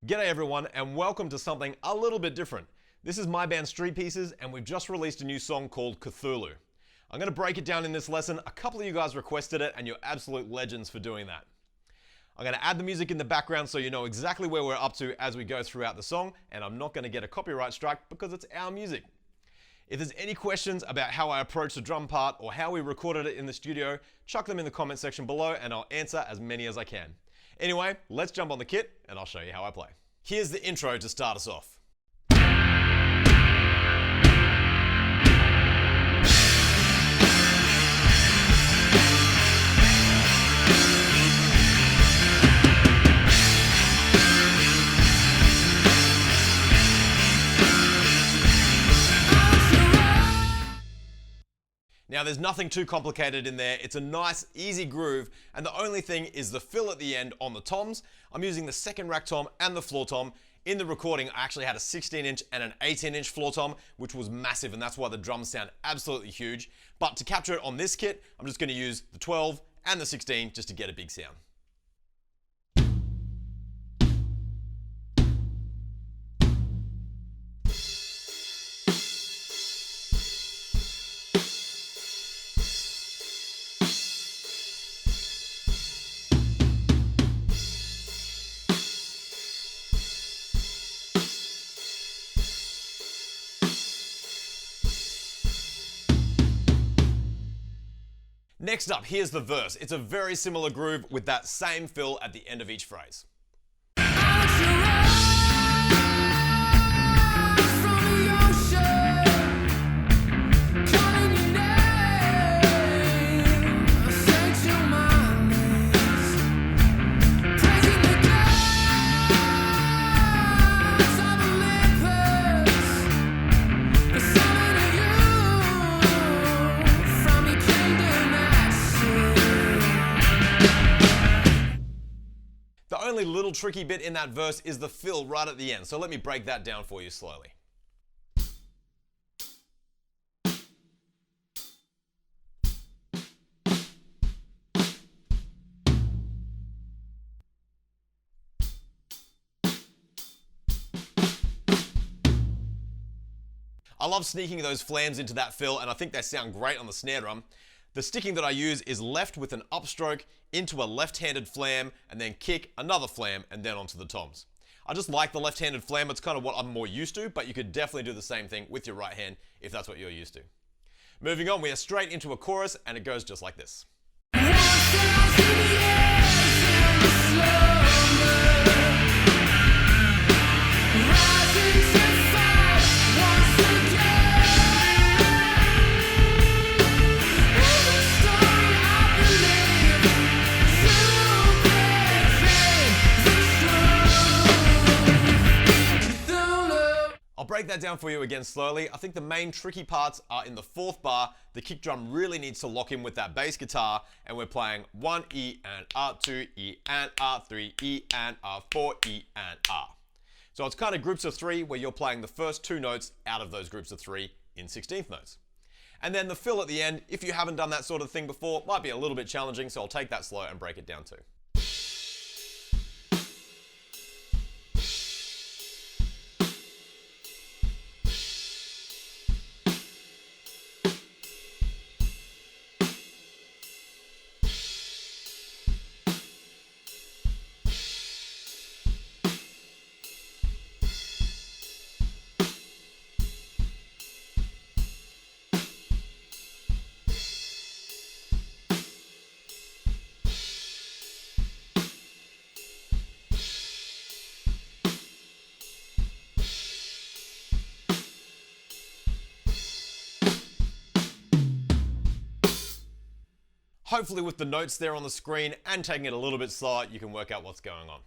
G'day everyone, and welcome to something a little bit different. This is my band Street Pieces, and we've just released a new song called Cthulhu. I'm going to break it down in this lesson. A couple of you guys requested it, and you're absolute legends for doing that. I'm going to add the music in the background so you know exactly where we're up to as we go throughout the song, and I'm not going to get a copyright strike because it's our music. If there's any questions about how I approach the drum part or how we recorded it in the studio, chuck them in the comment section below and I'll answer as many as I can. Anyway, let's jump on the kit and I'll show you how I play. Here's the intro to start us off. Now there's nothing too complicated in there, it's a nice easy groove, and the only thing is the fill at the end on the toms. I'm using the second rack tom and the floor tom. In the recording I actually had a 16-inch and an 18-inch floor tom, which was massive, and that's why the drums sound absolutely huge. But to capture it on this kit, I'm just going to use the 12 and the 16 just to get a big sound. Next up, here's the verse. It's a very similar groove with that same fill at the end of each phrase. The only little tricky bit in that verse is the fill right at the end, so let me break that down for you slowly. I love sneaking those flams into that fill, and I think they sound great on the snare drum. The sticking that I use is left with an upstroke into a left-handed flam and then kick another flam and then onto the toms. I just like the left-handed flam, it's kind of what I'm more used to, but you could definitely do the same thing with your right hand if that's what you're used to. Moving on, we are straight into a chorus and it goes just like this. I'll break that down for you again slowly. I think the main tricky parts are in the fourth bar. The kick drum really needs to lock in with that bass guitar, and we're playing 1 E and R, 2 E and R, 3 E and R, 4 E and R. So it's kind of groups of 3 where you're playing the first 2 notes out of those groups of 3 in 16th notes. And then the fill at the end, if you haven't done that sort of thing before, might be a little bit challenging, so I'll take that slow and break it down too. Hopefully with the notes there on the screen and taking it a little bit slower, you can work out what's going on.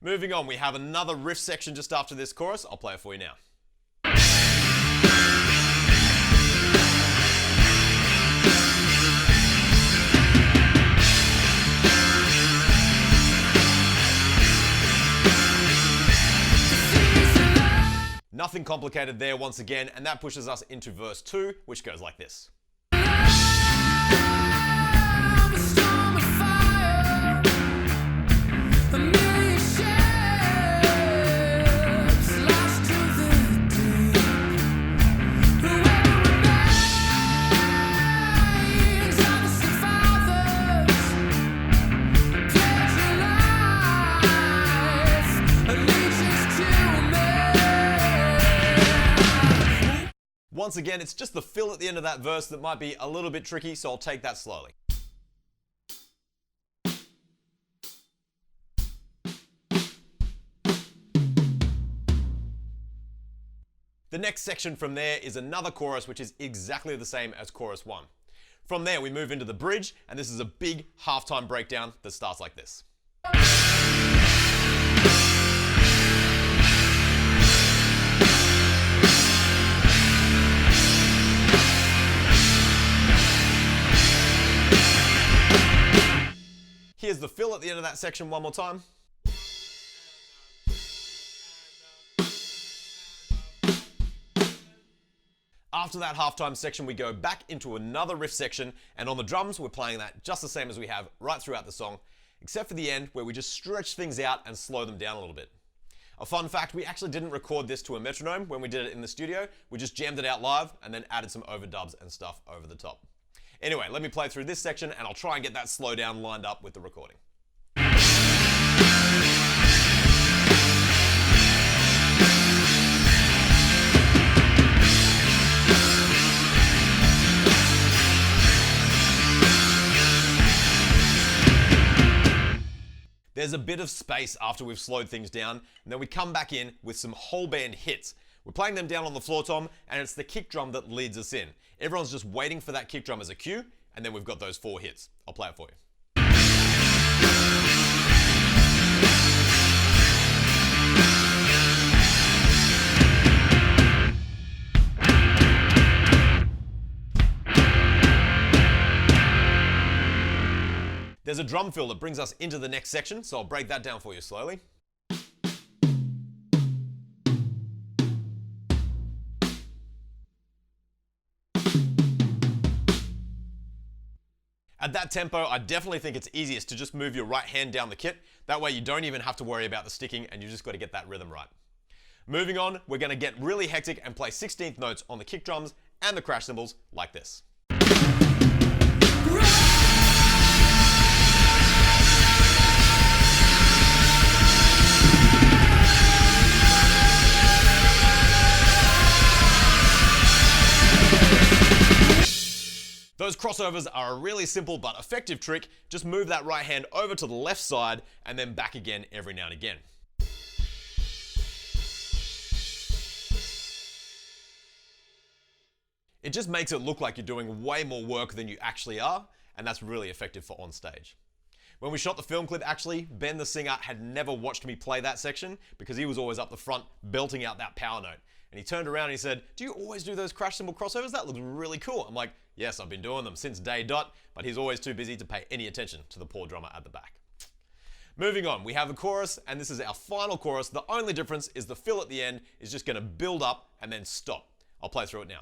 Moving on, we have another riff section just after this chorus. I'll play it for you now. Nothing complicated there once again, and that pushes us into verse 2, which goes like this. once again, it's just the fill at the end of that verse that might be a little bit tricky, so I'll take that slowly. The next section from there is another chorus which is exactly the same as chorus 1. From there we move into the bridge, and this is a big halftime breakdown that starts like this. Here's the fill at the end of that section one more time. After that halftime section, we go back into another riff section, and on the drums, we're playing that just the same as we have right throughout the song, except for the end where we just stretch things out and slow them down a little bit. A fun fact, we actually didn't record this to a metronome when we did it in the studio. We just jammed it out live and then added some overdubs and stuff over the top. Anyway, let me play through this section and I'll try and get that slowdown lined up with the recording. There's a bit of space after we've slowed things down, and then we come back in with some whole band hits. We're playing them down on the floor tom, and it's the kick drum that leads us in. Everyone's just waiting for that kick drum as a cue, and then we've got those 4 hits. I'll play it for you. There's a drum fill that brings us into the next section, so I'll break that down for you slowly. At that tempo, I definitely think it's easiest to just move your right hand down the kit. That way you don't even have to worry about the sticking, and you just got to get that rhythm right. Moving on, we're going to get really hectic and play 16th notes on the kick drums and the crash cymbals like this. Those crossovers are a really simple but effective trick. Just move that right hand over to the left side and then back again every now and again. It just makes it look like you're doing way more work than you actually are, and that's really effective for on stage. When we shot the film clip, actually, Ben the singer had never watched me play that section because he was always up the front belting out that power note. And he turned around and he said, "Do you always do those crash cymbal crossovers? That looks really cool." I'm like, "Yes, I've been doing them since day dot," but he's always too busy to pay any attention to the poor drummer at the back. Moving on, we have the chorus, and this is our final chorus. The only difference is the fill at the end is just going to build up and then stop. I'll play through it now.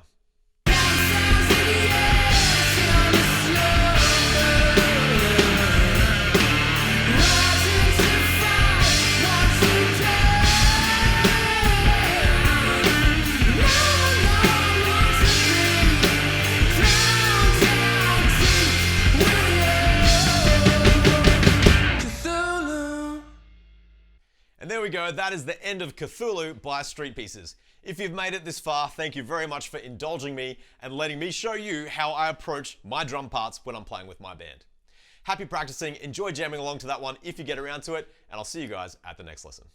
And there we go, that is the end of Cthulhu by Street Pieces. If you've made it this far, thank you very much for indulging me and letting me show you how I approach my drum parts when I'm playing with my band. Happy practicing, enjoy jamming along to that one if you get around to it, and I'll see you guys at the next lesson.